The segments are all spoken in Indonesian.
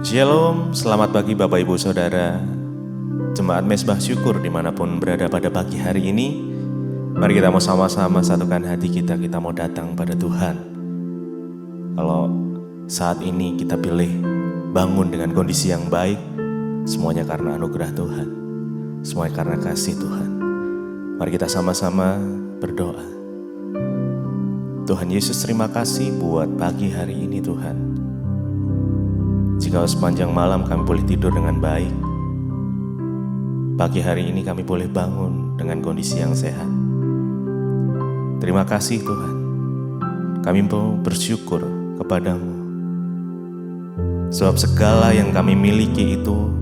Shalom, selamat pagi Bapak Ibu Saudara Jemaat Mezbah Syukur dimanapun berada pada pagi hari ini. Mari kita mau sama-sama satukan hati kita mau datang pada Tuhan. Kalau saat ini kita pilih bangun dengan kondisi yang baik, semuanya karena anugerah Tuhan, semuanya karena kasih Tuhan. Mari kita sama-sama berdoa. Tuhan Yesus, terima kasih buat pagi hari ini Tuhan. Jika sepanjang malam kami boleh tidur dengan baik, pagi hari ini kami boleh bangun dengan kondisi yang sehat. Terima kasih Tuhan. Kami mau bersyukur kepadamu. Sebab segala yang kami miliki itu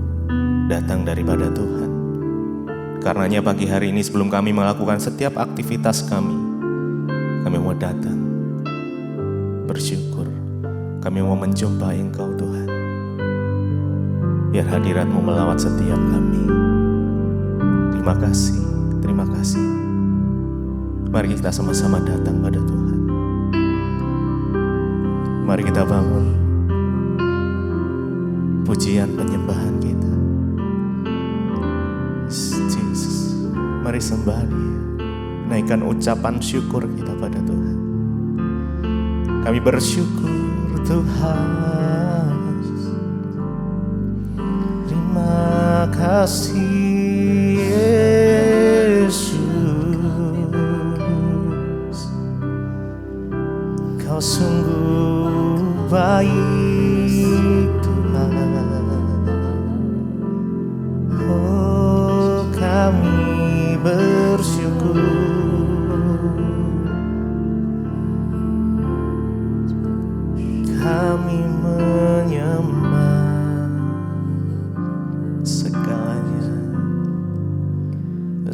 datang daripada Tuhan. Karenanya pagi hari ini sebelum kami melakukan setiap aktivitas kami mau datang bersyukur. Kami mau menjumpai Engkau Tuhan. Biar hadirat-Mu melawat setiap kami. Terima kasih, terima kasih. Mari kita sama-sama datang pada Tuhan. Mari kita bangun pujian penyembahan kita. Jesus, mari sembah Dia. Naikkan ucapan syukur kita pada Tuhan. Kami bersyukur Tuhan. Terima kasih Yesus, Kau sungguh baik Tuhan. Oh, kami bersyukur. Kami menyembah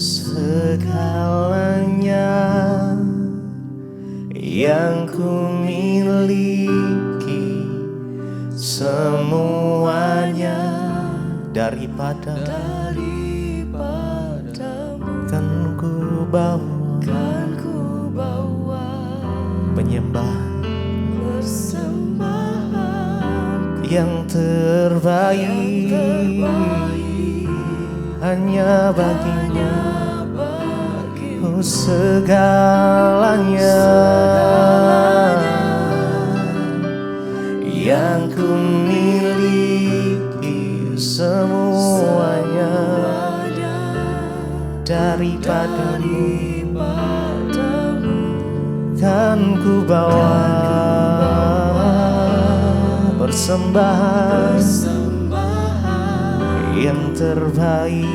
segalanya yang ku miliki, semuanya daripadamu. Kan ku bawa penyembahan yang terbaik hanya bagimu. Oh, segalanya yang ku miliki, semuanya daripadamu. Kan ku bawa persembahan yang terbaik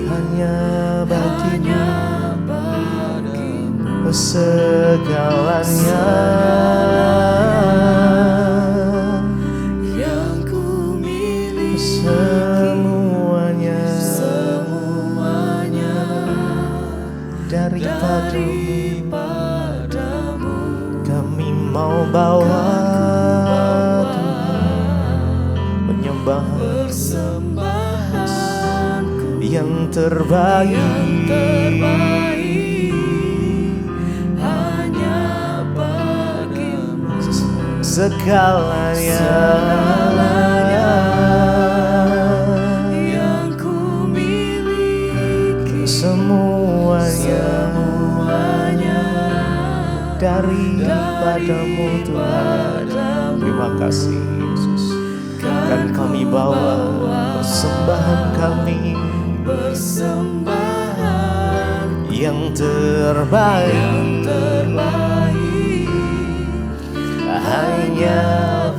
hanya bagimu. Segalanya yang ku miliki, semuanya daripadamu. Kami mau bawa Tuhan penyembahan yang terbaik hanya bagimu. Segalanya yang ku miliki, semuanya daripadamu Tuhan. Terima kasih Yesus. Kan kami bawa persembahan kami yang terbaik hanya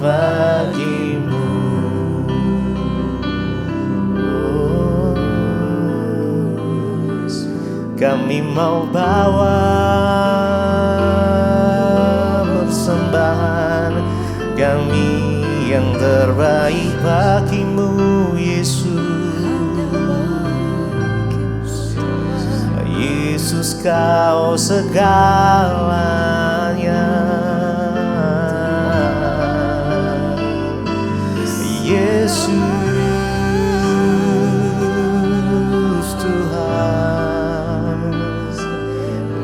bagimu. Oh, kami mau bawa persembahan kami yang terbaik bagimu Yesus. Yesus, Kau segalanya. Yesus Tuhan,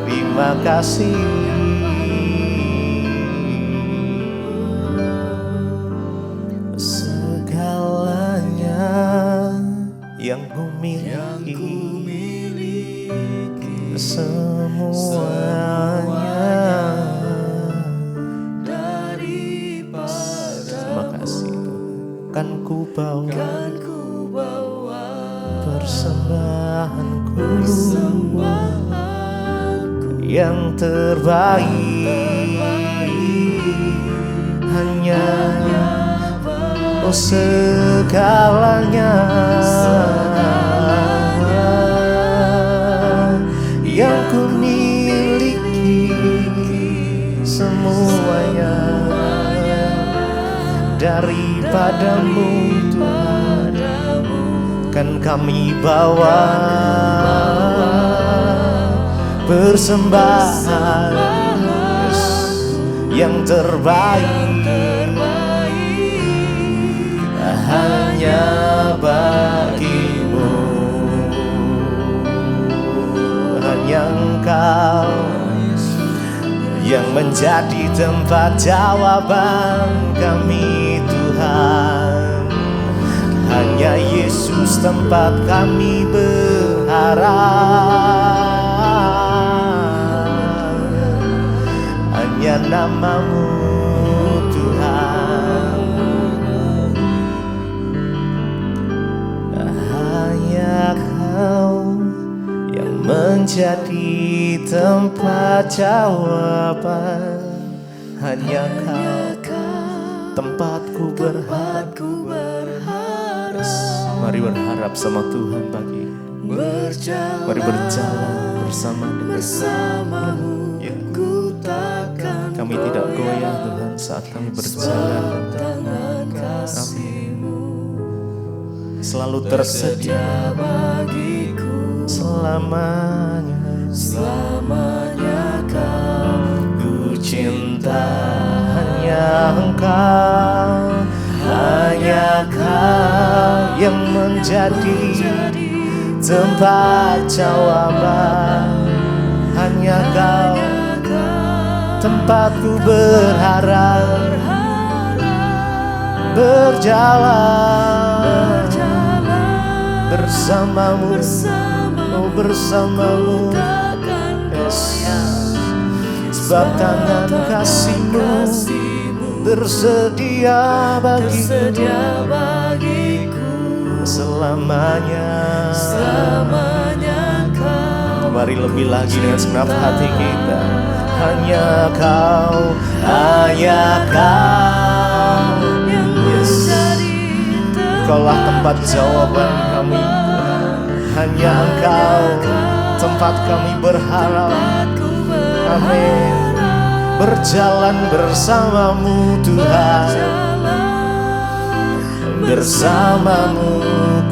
terima kasih. miliki semuanya daripada. Terima kasih Tuhan. Kan ku bawa persembahanku yang terbaik, hanya segalanya yang ku miliki, semuanya daripadamu Tuhan. Kan kami bawa persembahan yang terbaik, hanya bagimu. Hanya Engkau yang menjadi tempat jawaban kami Tuhan. Hanya Yesus tempat kami berharap. Hanya nama-Mu Tuhan. Hanya Kau yang menjadi tempat jawaban. Hanya Kau tempatku berharap. Mari berharap sama Tuhan pagi. Mari berjalan bersama-Mu. Ya. Kami tidak goyah Tuhan saat kami berjalan. Amin. Selalu tersedia bagiku selamanya. Ku cinta hanya Engkau. Hanya Kau yang menjadi tempat jawaban. Hanya Kau tempatku berharap. Berjalan bersama-Mu, oh bersama-Mu, yes. Sebab tangan kasih-Mu tersedia bagiku selamanya. Mari lebih lagi dengan segenap hati kita. Hanya Kau, yes. Kaulah tempat jawaban kami Tuhan. Hanya Engkau tempat kami berharap. Amin. Berjalan bersama-Mu Tuhan. Bersama-Mu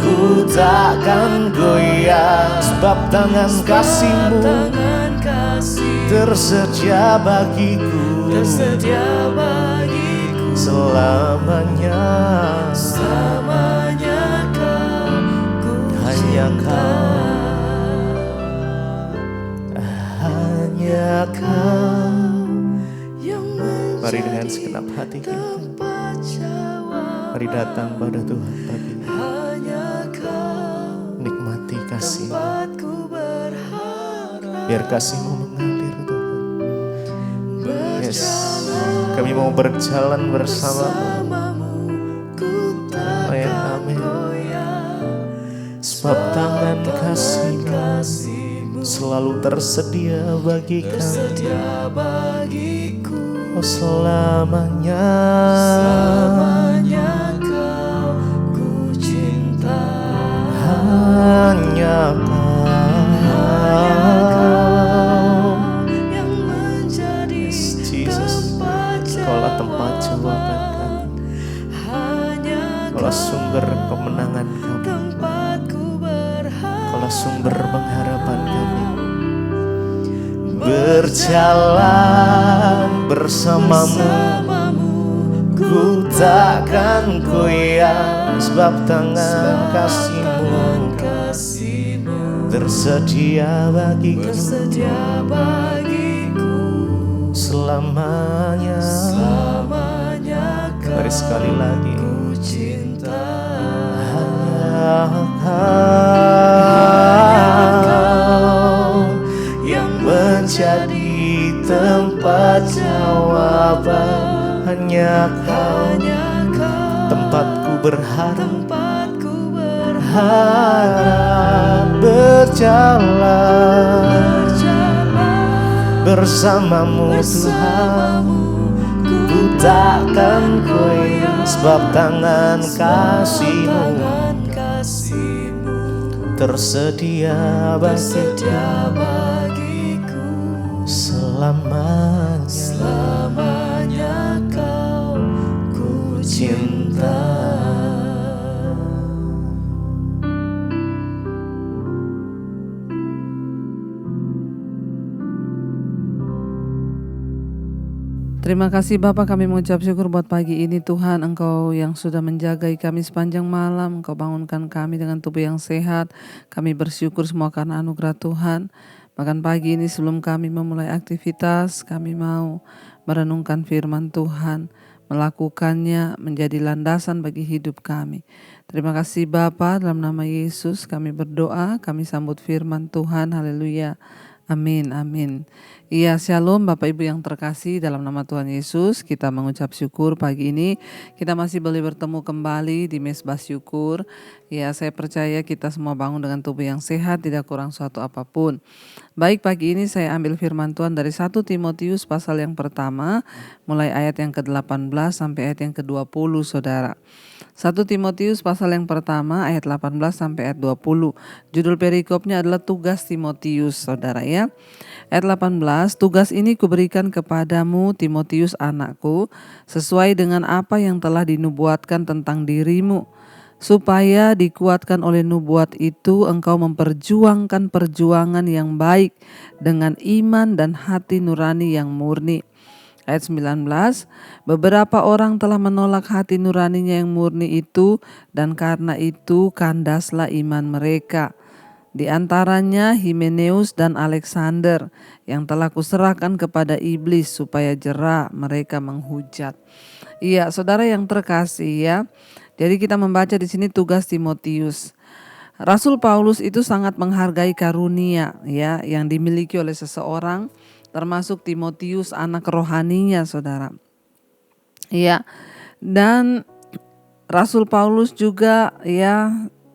ku takkan goyah. Sebab tangan kasih-Mu tersedia bagiku selamanya. Hanya Kau. Mari dengan segenap hati kita, mari datang pada Tuhan pagi ini. Nikmati kasih-Mu. Biar kasih-Mu mengalir Tuhan. Yes. Kami mau berjalan bersama-Mu. Amin, amin. Sebab tangan kasih-Mu selalu tersedia bagi kami. Oh selamanya Kau ku cinta. Hanya Kau yang menjadi tempat jawaban. Kaulah tempat jawaban kami. Kaulah sumber kemenangan kami. Kaulah sumber pengharapan kami. Berjalan bersama-Mu ku takkan goyah. Sebab tangan kasih-Mu tersedia bagiku selamanya. Mari sekali lagi. Hanya Kau. Kau tempatku berharap berjalan bersamamu Tuhan. Ku takkan goyah sebab tangan kasih-Mu tersedia bagiku selamanya Kau ku cinta. Terima kasih Bapa, kami mengucap syukur buat pagi ini Tuhan. Engkau yang sudah menjagai kami sepanjang malam, Engkau bangunkan kami dengan tubuh yang sehat. Kami bersyukur semua karena anugerah Tuhan. Bahkan pagi ini sebelum kami memulai aktivitas, kami mau merenungkan firman Tuhan, melakukannya menjadi landasan bagi hidup kami. Terima kasih Bapa, dalam nama Yesus kami berdoa, kami sambut firman Tuhan. Haleluya. Amin, amin. Iya, shalom Bapak Ibu yang terkasih, dalam nama Tuhan Yesus kita mengucap syukur pagi ini kita masih boleh bertemu kembali di Mesbah Syukur. Ya, saya percaya kita semua bangun dengan tubuh yang sehat, tidak kurang suatu apapun. Baik, pagi ini saya ambil firman Tuhan dari 1 Timotius pasal yang pertama, mulai ayat yang ke-18 sampai ayat yang ke-20, Saudara. 1 Timotius pasal yang pertama ayat 18 sampai ayat 20. Judul perikopnya adalah tugas Timotius, Saudara ya. Ayat 18, tugas ini kuberikan kepadamu Timotius anakku, sesuai dengan apa yang telah dinubuatkan tentang dirimu, supaya dikuatkan oleh nubuat itu engkau memperjuangkan perjuangan yang baik dengan iman dan hati nurani yang murni. Ayat 19, beberapa orang telah menolak hati nuraninya yang murni itu, dan karena itu kandaslah iman mereka. Di antaranya Himeneus dan Alexander yang telah kuserahkan kepada iblis supaya jera mereka menghujat. Iya, saudara yang terkasih ya. Jadi kita membaca di sini tugas Timotius. Rasul Paulus itu sangat menghargai karunia ya yang dimiliki oleh seseorang, termasuk Timotius anak rohaninya, saudara. Iya. Dan Rasul Paulus juga ya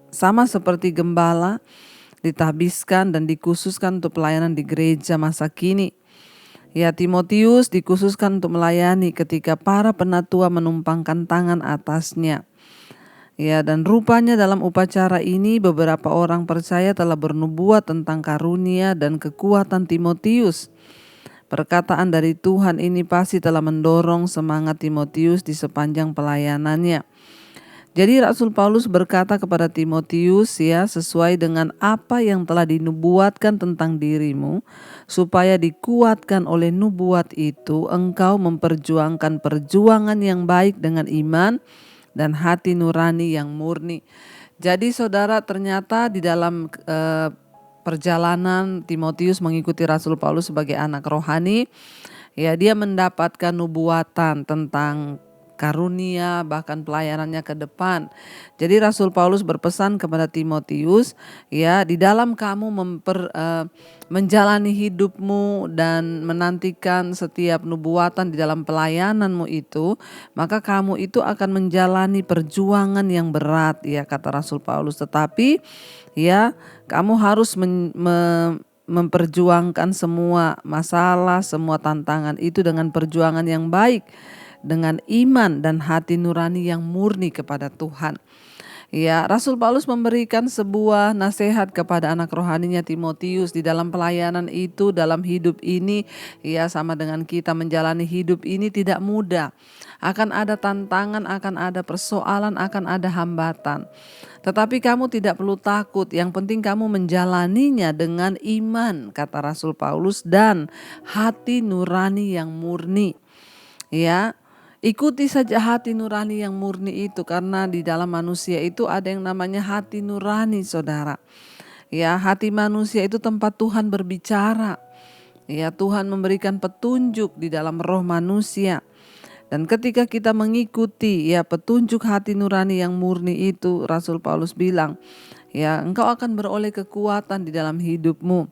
sama seperti gembala ditahbiskan dan dikhususkan untuk pelayanan di gereja masa kini. Ya, Timotius dikhususkan untuk melayani ketika para penatua menumpangkan tangan atasnya. Ya, dan rupanya dalam upacara ini beberapa orang percaya telah bernubuat tentang karunia dan kekuatan Timotius. Perkataan dari Tuhan ini pasti telah mendorong semangat Timotius di sepanjang pelayanannya. Jadi Rasul Paulus berkata kepada Timotius ya, sesuai dengan apa yang telah dinubuatkan tentang dirimu, supaya dikuatkan oleh nubuat itu engkau memperjuangkan perjuangan yang baik dengan iman dan hati nurani yang murni. Jadi saudara, ternyata di dalam perjalanan Timotius mengikuti Rasul Paulus sebagai anak rohani, ya dia mendapatkan nubuatan tentang karunia bahkan pelayanannya ke depan. Jadi Rasul Paulus berpesan kepada Timotius, ya di dalam kamu menjalani hidupmu dan menantikan setiap nubuatan di dalam pelayananmu itu, maka kamu itu akan menjalani perjuangan yang berat ya kata Rasul Paulus. Tetapi ya kamu harus memperjuangkan semua masalah, semua tantangan itu dengan perjuangan yang baik, dengan iman dan hati nurani yang murni kepada Tuhan. Ya, Rasul Paulus memberikan sebuah nasihat kepada anak rohaninya Timotius di dalam pelayanan itu, dalam hidup ini, ya sama dengan kita menjalani hidup ini tidak mudah. Akan ada tantangan, akan ada persoalan, akan ada hambatan. Tetapi kamu tidak perlu takut, yang penting kamu menjalaninya dengan iman, kata Rasul Paulus, dan hati nurani yang murni. Ya, ikuti saja hati nurani yang murni itu, karena di dalam manusia itu ada yang namanya hati nurani, saudara. Ya, hati manusia itu tempat Tuhan berbicara. Ya, Tuhan memberikan petunjuk di dalam roh manusia. Dan ketika kita mengikuti ya petunjuk hati nurani yang murni itu, Rasul Paulus bilang, ya engkau akan beroleh kekuatan di dalam hidupmu.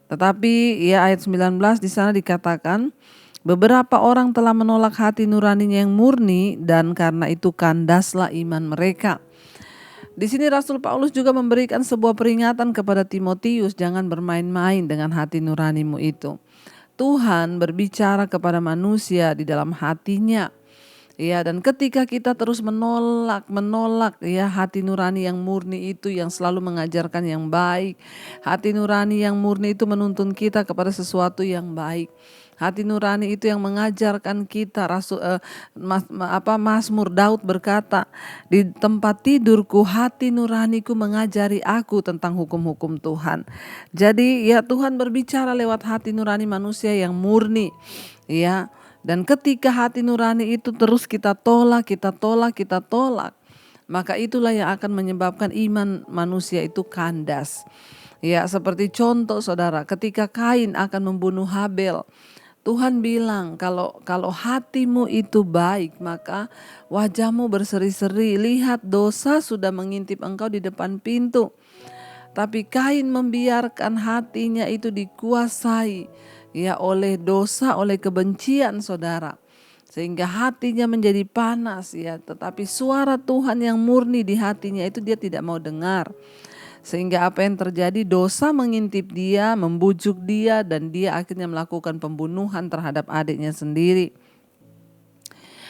Tetapi ya ayat 19 di sana dikatakan, Beberapa orang telah menolak hati nuraninya yang murni dan karena itu kandaslah iman mereka. Di sini Rasul Paulus juga memberikan sebuah peringatan kepada Timotius, jangan bermain-main dengan hati nuranimu itu. Tuhan berbicara kepada manusia di dalam hatinya. Ya, dan ketika kita terus menolak ya hati nurani yang murni itu yang selalu mengajarkan yang baik. Hati nurani yang murni itu menuntun kita kepada sesuatu yang baik. Hati nurani itu yang mengajarkan kita. Mazmur Daud berkata, di tempat tidurku hati nuraniku mengajari aku tentang hukum-hukum Tuhan. Jadi ya Tuhan berbicara lewat hati nurani manusia yang murni. Ya, dan ketika hati nurani itu terus kita tolak, maka itulah yang akan menyebabkan iman manusia itu kandas. Ya, seperti contoh saudara, ketika Kain akan membunuh Habel, Tuhan bilang kalau hatimu itu baik, maka wajahmu berseri-seri, lihat dosa sudah mengintip engkau di depan pintu. Tapi Kain membiarkan hatinya itu dikuasai ya oleh dosa, oleh kebencian saudara. Sehingga hatinya menjadi panas ya, tetapi suara Tuhan yang murni di hatinya itu dia tidak mau dengar. Sehingga apa yang terjadi, dosa mengintip dia, membujuk dia, dan dia akhirnya melakukan pembunuhan terhadap adiknya sendiri.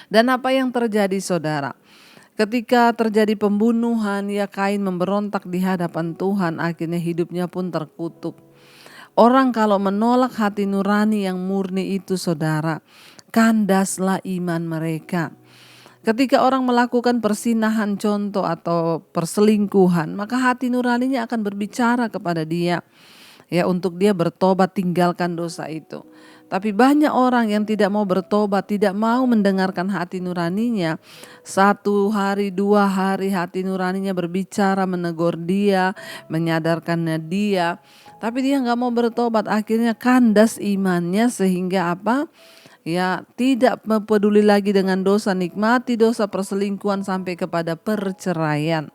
Dan apa yang terjadi saudara? Ketika terjadi pembunuhan, ya Kain memberontak di hadapan Tuhan, akhirnya hidupnya pun terkutuk. Orang kalau menolak hati nurani yang murni itu saudara, kandaslah iman mereka. Ketika orang melakukan persinahan contoh atau perselingkuhan, maka hati nuraninya akan berbicara kepada dia. Ya, untuk dia bertobat, tinggalkan dosa itu. Tapi banyak orang yang tidak mau bertobat, tidak mau mendengarkan hati nuraninya. 1 hari, 2 hari hati nuraninya berbicara, menegur dia, menyadarkannya dia. Tapi dia gak mau bertobat, akhirnya kandas imannya sehingga apa? Ya, tidak peduli lagi dengan dosa, nikmati dosa perselingkuhan sampai kepada perceraian.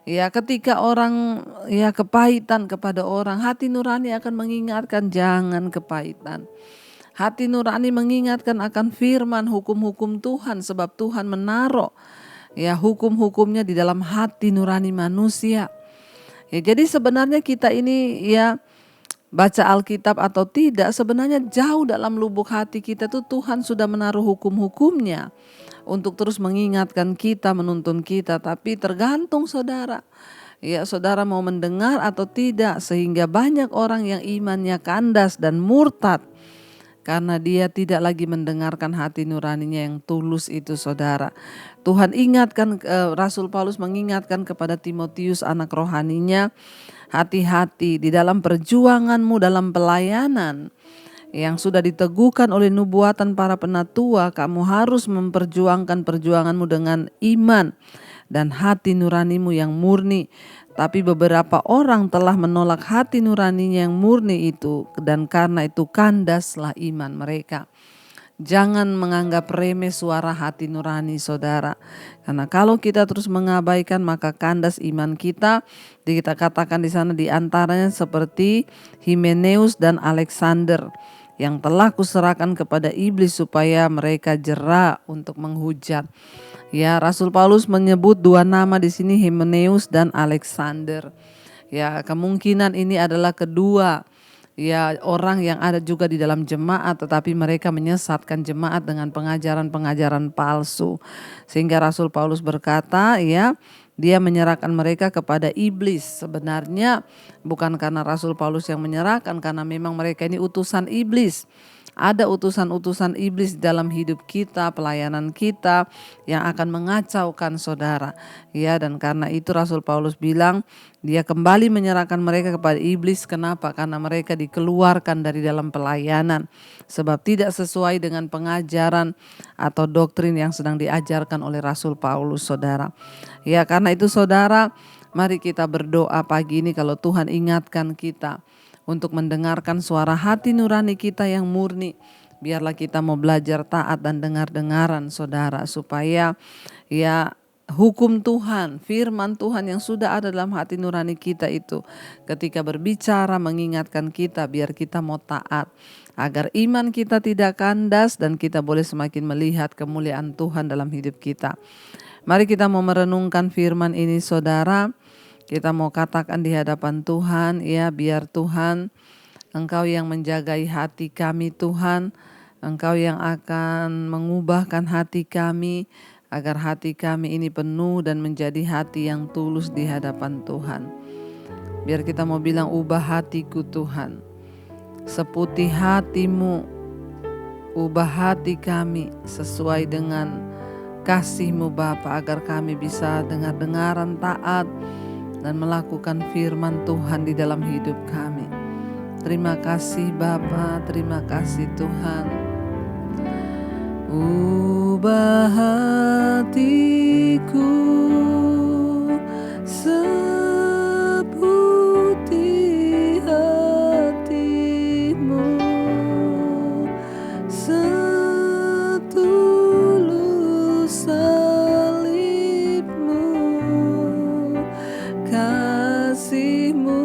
Ya, ketika orang ya kepahitan kepada orang, hati nurani akan mengingatkan jangan kepahitan. Hati nurani mengingatkan akan firman hukum-hukum Tuhan, sebab Tuhan menaruh ya hukum-hukumnya di dalam hati nurani manusia. Ya, jadi sebenarnya kita ini ya baca Alkitab atau tidak, sebenarnya jauh dalam lubuk hati kita tuh Tuhan sudah menaruh hukum-hukumnya untuk terus mengingatkan kita, menuntun kita. Tapi tergantung saudara, ya saudara mau mendengar atau tidak. Sehingga banyak orang yang imannya kandas dan murtad karena dia tidak lagi mendengarkan hati nuraninya yang tulus itu saudara. Tuhan ingatkan, Rasul Paulus mengingatkan kepada Timotius anak rohaninya, hati-hati di dalam perjuanganmu dalam pelayanan yang sudah diteguhkan oleh nubuatan para penatua. Kamu harus memperjuangkan perjuanganmu dengan iman dan hati nuranimu yang murni. Tapi beberapa orang telah menolak hati nuraninya yang murni itu, dan karena itu kandaslah iman mereka. Jangan menganggap remeh suara hati nurani saudara. Karena kalau kita terus mengabaikan maka kandas iman kita. Kita katakan di sana di antaranya seperti Himeneus dan Alexander yang telah kuserahkan kepada iblis supaya mereka jera untuk menghujat. Ya, Rasul Paulus menyebut 2 nama di sini, Himeneus dan Alexander. Ya, kemungkinan ini adalah kedua ya orang yang ada juga di dalam jemaat, tetapi mereka menyesatkan jemaat dengan pengajaran-pengajaran palsu. Sehingga Rasul Paulus berkata ya, dia menyerahkan mereka kepada iblis. Sebenarnya bukan karena Rasul Paulus yang menyerahkan, karena memang mereka ini utusan iblis. Ada utusan-utusan iblis dalam hidup kita, pelayanan kita yang akan mengacaukan saudara. Ya, dan karena itu Rasul Paulus bilang dia kembali menyerahkan mereka kepada iblis. Kenapa? Karena mereka dikeluarkan dari dalam pelayanan. Sebab tidak sesuai dengan pengajaran atau doktrin yang sedang diajarkan oleh Rasul Paulus saudara. Ya, karena itu saudara, mari kita berdoa pagi ini kalau Tuhan ingatkan kita untuk mendengarkan suara hati nurani kita yang murni. Biarlah kita mau belajar taat dan dengar-dengaran saudara, supaya ya hukum Tuhan, firman Tuhan yang sudah ada dalam hati nurani kita itu ketika berbicara mengingatkan kita biar kita mau taat, agar iman kita tidak kandas dan kita boleh semakin melihat kemuliaan Tuhan dalam hidup kita. Mari kita mau merenungkan firman ini saudara. Kita mau katakan di hadapan Tuhan, ya biar Tuhan, Engkau yang menjagai hati kami Tuhan, Engkau yang akan mengubahkan hati kami, agar hati kami ini penuh dan menjadi hati yang tulus di hadapan Tuhan. Biar kita mau bilang, ubah hatiku Tuhan, seputih hatimu, ubah hati kami sesuai dengan kasih-Mu Bapa, agar kami bisa dengar-dengaran taat dan melakukan firman Tuhan di dalam hidup kami. Terima kasih Bapa, terima kasih Tuhan. Ubah hatiku seputih hati-Mu, setulus salib-Mu, kasih-Mu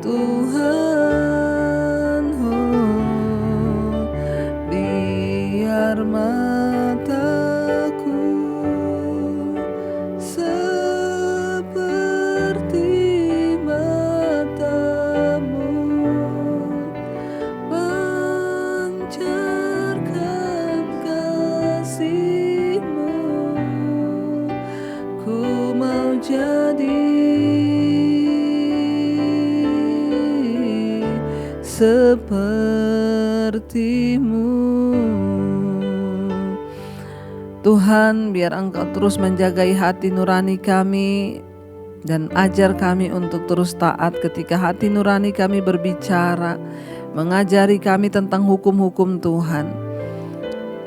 Tuhan. Biar mataku seperti mata-Mu, pancarkan kasih-Mu. Ku mau jadi seperti-Mu. Tuhan, biar Engkau terus menjagai hati nurani kami dan ajar kami untuk terus taat ketika hati nurani kami berbicara, mengajari kami tentang hukum-hukum Tuhan.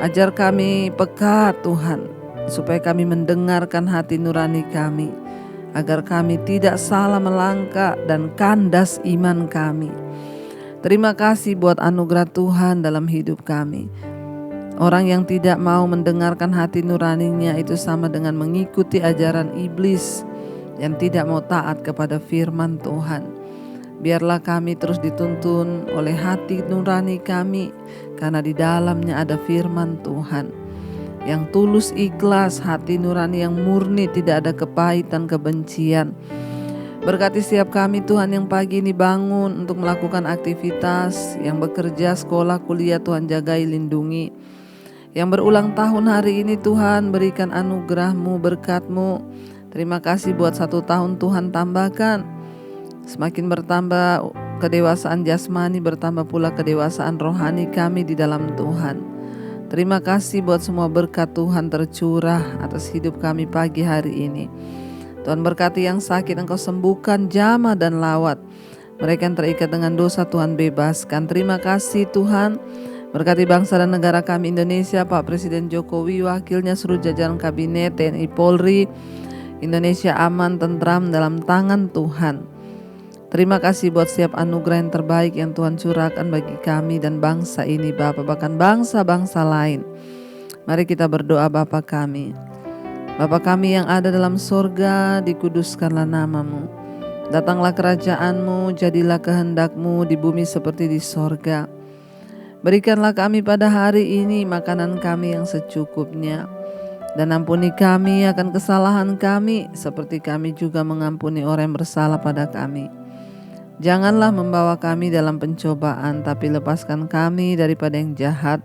Ajar kami peka Tuhan, supaya kami mendengarkan hati nurani kami, agar kami tidak salah melangkah dan kandas iman kami. Terima kasih buat anugerah Tuhan dalam hidup kami. Orang yang tidak mau mendengarkan hati nuraninya itu sama dengan mengikuti ajaran iblis yang tidak mau taat kepada firman Tuhan. Biarlah kami terus dituntun oleh hati nurani kami, karena di dalamnya ada firman Tuhan yang tulus ikhlas, hati nurani yang murni, tidak ada kepahitan, kebencian. Berkati setiap kami Tuhan yang pagi ini bangun untuk melakukan aktivitas, yang bekerja, sekolah, kuliah, Tuhan jagai, lindungi. Yang berulang tahun hari ini Tuhan, berikan anugerah-Mu, berkat-Mu. Terima kasih buat 1 tahun Tuhan tambahkan. Semakin bertambah kedewasaan jasmani, bertambah pula kedewasaan rohani kami di dalam Tuhan. Terima kasih buat semua berkat Tuhan tercurah atas hidup kami pagi hari ini. Tuhan berkati yang sakit, Engkau sembuhkan, jamah dan lawat. Mereka yang terikat dengan dosa Tuhan bebaskan. Terima kasih Tuhan. Berkati bangsa dan negara kami Indonesia, Pak Presiden Jokowi, wakilnya, seluruh jajaran kabinet, TNI, Polri. Indonesia aman, tentram dalam tangan Tuhan. Terima kasih buat setiap anugerah yang terbaik yang Tuhan curahkan bagi kami dan bangsa ini Bapa, bahkan bangsa-bangsa lain. Mari kita berdoa. Bapa kami, Bapa kami yang ada dalam sorga, dikuduskanlah nama-Mu. Datanglah kerajaan-Mu, jadilah kehendak-Mu di bumi seperti di sorga. Berikanlah kami pada hari ini makanan kami yang secukupnya. Dan ampuni kami akan kesalahan kami, seperti kami juga mengampuni orang yang bersalah pada kami. Janganlah membawa kami dalam pencobaan, tapi lepaskan kami daripada yang jahat.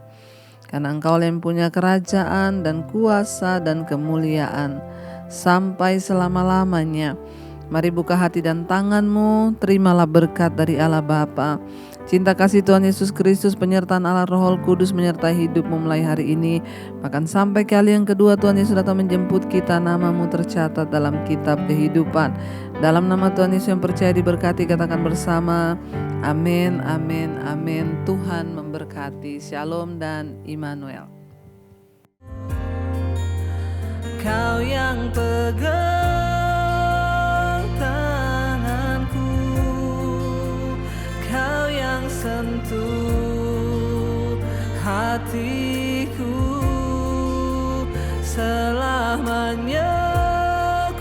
Karena Engkau yang punya kerajaan dan kuasa dan kemuliaan sampai selama-lamanya. Mari buka hati dan tangan-Mu, terimalah berkat dari Allah Bapa, cinta kasih Tuhan Yesus Kristus, penyertaan Allah Roh Kudus menyertai hidupmu mulai hari ini, bahkan sampai kali yang kedua Tuhan Yesus datang menjemput kita. Nama-Mu tercatat dalam kitab kehidupan. Dalam nama Tuhan Yesus yang percaya diberkati, katakan bersama, amin, amin, amin. Tuhan memberkati. Shalom dan Immanuel. Kau yang pegang tanganku, Kau yang sentuh hatiku, Selamanya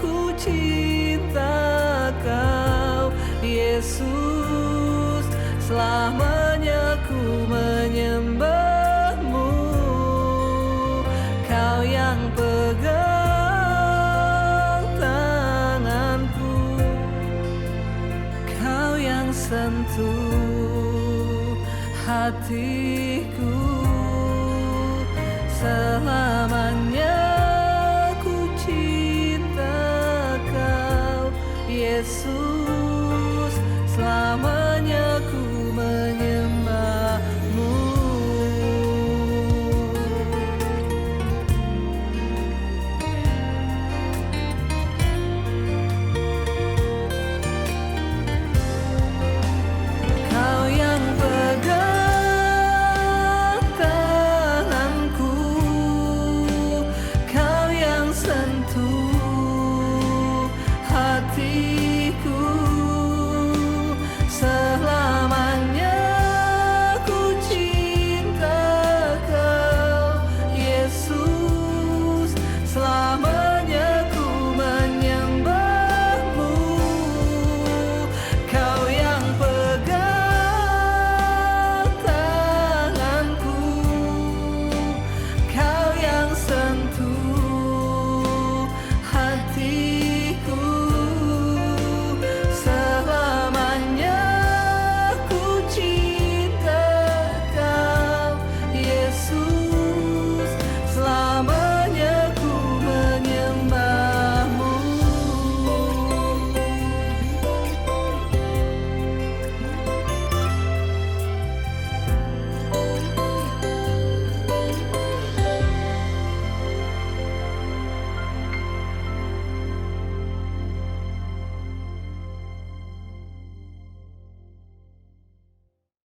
ku cinta Kau Yesus, selamanya ku menyembah-Mu. Kau yang pegang tanganku, Kau yang sentuh hati